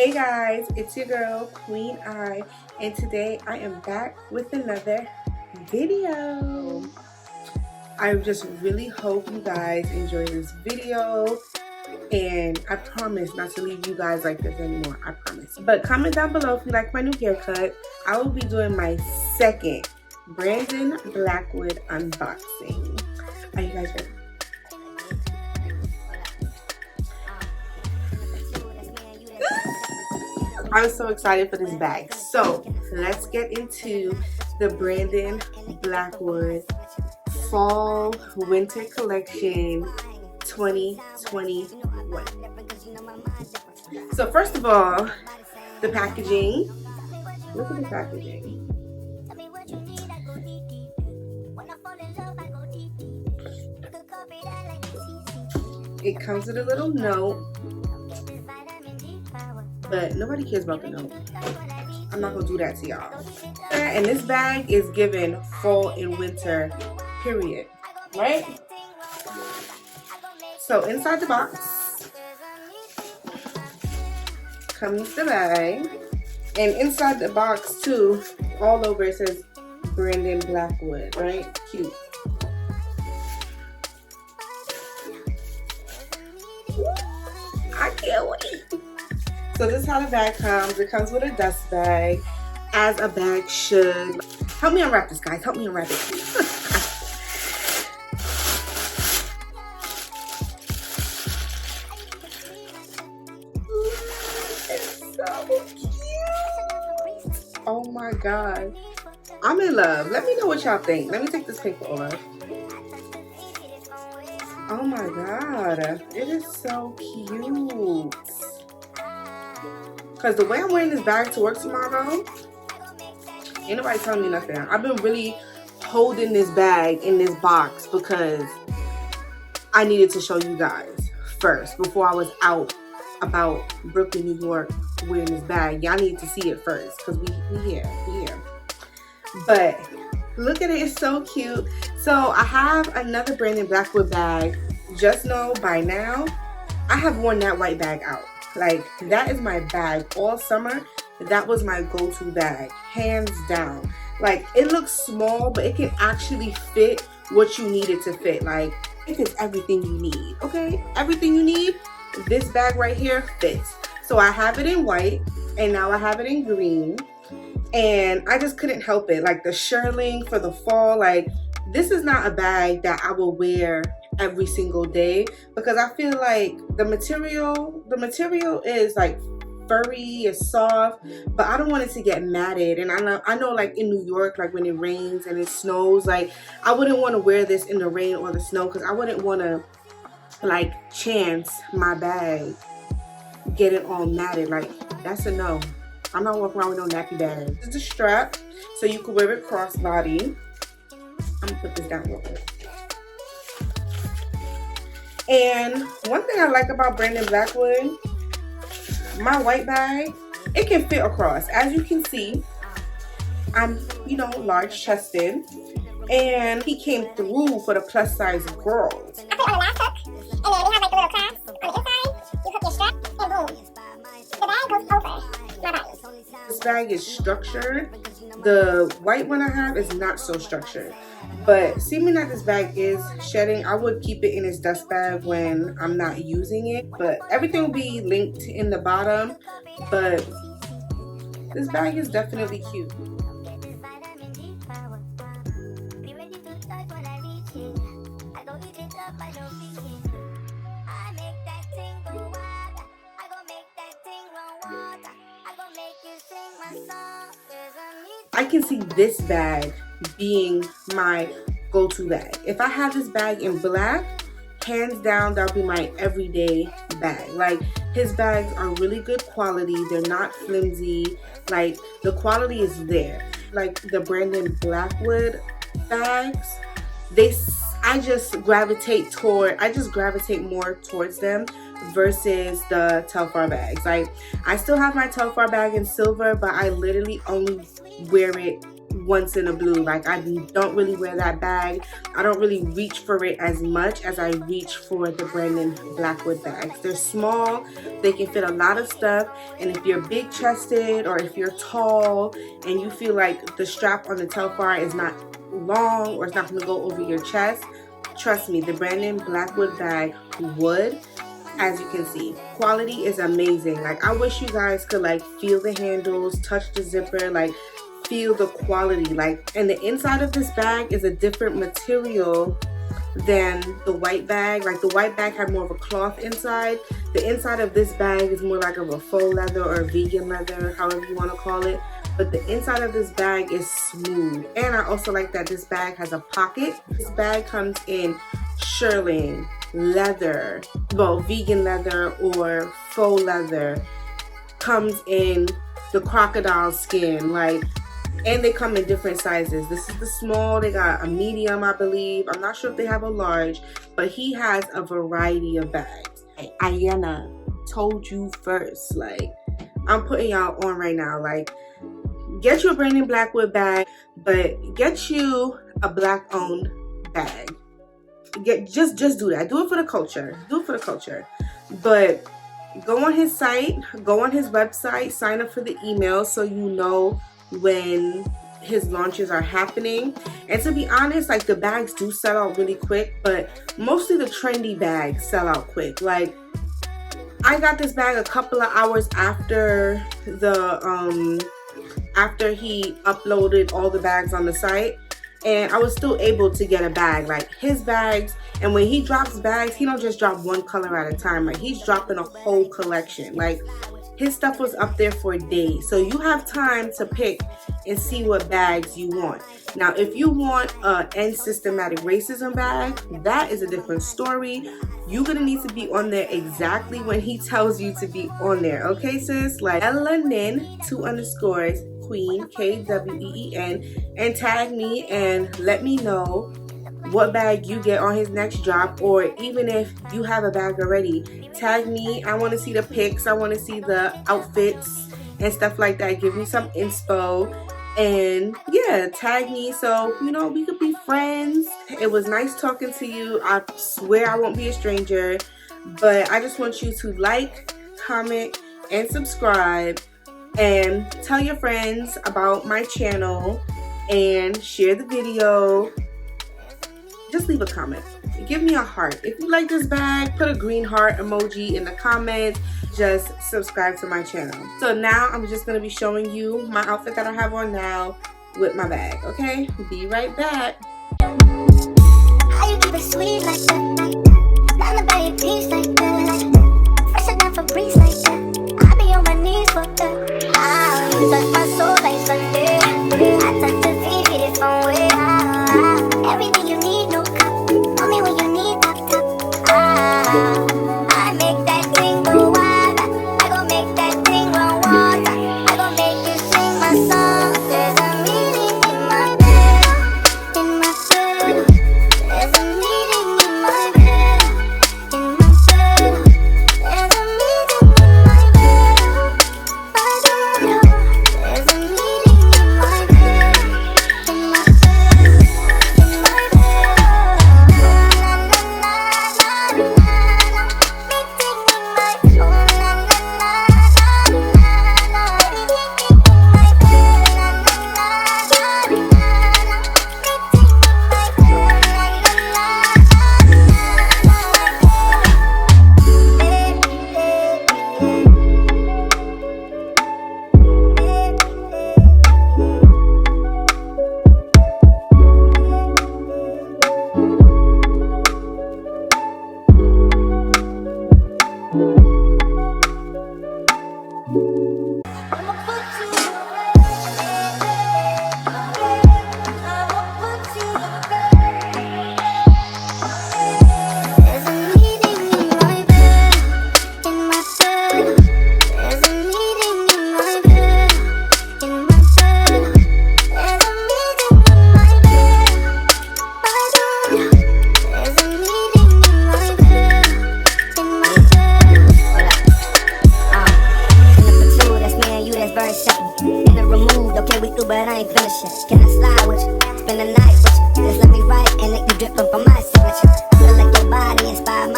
Hey guys, it's your girl Kween Aiy, and today I am back with another video. I just really hope you guys enjoy this video, and I promise not to leave you guys like this anymore, I promise. But comment down below if you like my new haircut. I will be doing my second Brandon Blackwood unboxing. Are you guys ready? I'm so excited for this bag. So let's get into the Brandon Blackwood Fall Winter Collection 2021. So first of all, the packaging. Look at the packaging. It comes with a little note, but nobody cares about the note. I'm not gonna do that to y'all. And this bag is given fall and winter, period. Right? So inside the box comes the bag. And inside the box too, all over it says Brandon Blackwood, right? Cute. I can't wait. So this is how the bag comes. It comes with a dust bag, as a bag should. Help me unwrap this, guys. Help me unwrap it. It's so cute. Oh my god. I'm in love. Let me know what y'all think. Let me take this paper off. Oh my god. It is so cute. Because the way I'm wearing this bag to work tomorrow, ain't nobody telling me nothing. I've been really holding this bag in this box because I needed to show you guys first before I was out about Brooklyn, New York wearing this bag. Y'all need to see it first because we here. But look at it, it's so cute. So I have another Brandon Blackwood bag. Just know by now, I have worn that white bag out. Like, that is my bag all summer. That was my go-to bag, hands down. Like, it looks small, but it can actually fit what you need it to fit. Like, it fits everything you need, okay? Everything you need, this bag right here fits. So I have it in white, and now I have it in green. And I just couldn't help it. Like, the Sherling for the fall, like, this is not a bag that I will wear every single day because I feel like the material is like furry, it's soft, but I don't want it to get matted. And I know like in New York, like when it rains and it snows, like I wouldn't want to wear this in the rain or the snow because I wouldn't want to like chance my bag getting all matted. Like, that's a no. I'm not walking around with no nappy bag. This is the strap, so you can wear it crossbody. I'm gonna put this down real quick. And one thing I like about Brandon Blackwood, my white bag, it can fit across. As you can see, I'm, you know, large chested, and he came through for the plus size girls. I put on the last hook, and then we have like the little clasp on the inside. You hook your strap, and boom, the bag goes over my body. This bag is structured. The white one I have is not so structured. But seeming that this bag is shedding, I would keep it in its dust bag when I'm not using it. But everything will be linked in the bottom. But this bag is definitely cute. I can see this bag being my go-to bag. If I have this bag in black, hands down, that'll be my everyday bag. Like, his bags are really good quality. They're not flimsy. Like, the quality is there. Like the Brandon Blackwood bags, I just gravitate more towards them versus the TELFAR bags. Like, I still have my TELFAR bag in silver, but I literally only wear it once in a blue. Like, I don't really wear that bag. I don't really reach for it as much as I reach for the Brandon Blackwood bags. They're small, they can fit a lot of stuff, and if you're big chested or if you're tall and you feel like the strap on the TELFAR is not long or it's not going to go over your chest, trust me, the Brandon Blackwood bag would. As you can see, quality is amazing. Like, I wish you guys could like feel the handles, touch the zipper, like feel the quality. Like, and the inside of this bag is a different material than the white bag. Like, the white bag had more of a cloth inside. The inside of this bag is more like of a faux leather or vegan leather, however you want to call it. But the inside of this bag is smooth. And I also like that this bag has a pocket. This bag comes in Sherling leather, well, vegan leather or faux leather, comes in the crocodile skin, like, and they come in different sizes. This is the small, they got a medium, I believe. I'm not sure if they have a large, but he has a variety of bags. Ayana told you first, like, I'm putting y'all on right now, like, get you a Brandon Blackwood bag, but get you a black owned bag. Just do that. Do it for the culture. Do it for the culture. But go on his site, go on his website, sign up for the email so you know when his launches are happening. And to be honest, like, the bags do sell out really quick, but mostly the trendy bags sell out quick. Like, I got this bag a couple of hours after the after he uploaded all the bags on the site, and I was still able to get a bag. Like, his bags, and when he drops bags, he don't just drop one color at a time. Like, he's dropping a whole collection. Like, his stuff was up there for days, so you have time to pick and see what bags you want. Now, if you want a end systematic racism bag, that is a different story. You're gonna need to be on there exactly when he tells you to be on there, okay, sis? Like, Elanin 2_ Kween, KWEEN, and tag me and let me know what bag you get on his next drop, or even if you have a bag already, tag me. I want to see the pics, I want to see the outfits and stuff like that. Give me some inspo, and yeah, tag me so you know we could be friends. It was nice talking to you. I swear I won't be a stranger, but I just want you to like, comment, and subscribe, and tell your friends about my channel, and share the video. Just leave a comment. Give me a heart. If you like this bag, put a green heart emoji in the comments. Just subscribe to my channel. So now I'm just going to be showing you my outfit that I have on now with my bag. Okay? Be right back. How you keep it sweet like that? Not nobody peace like that. Fresh enough for breeze like that. I be on my knees for that. Ah, you touch my soul like Sunday. I touch the feet it from way. Everything you need, no cup. Call me when you need that cup. Ah, I make that thing go wild. I gon' make that thing run water. I gon' make you sing my song. There's a meaning in my bed, in my bed. There's a meaning in my bed.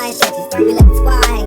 I ain't touching. We like the squad.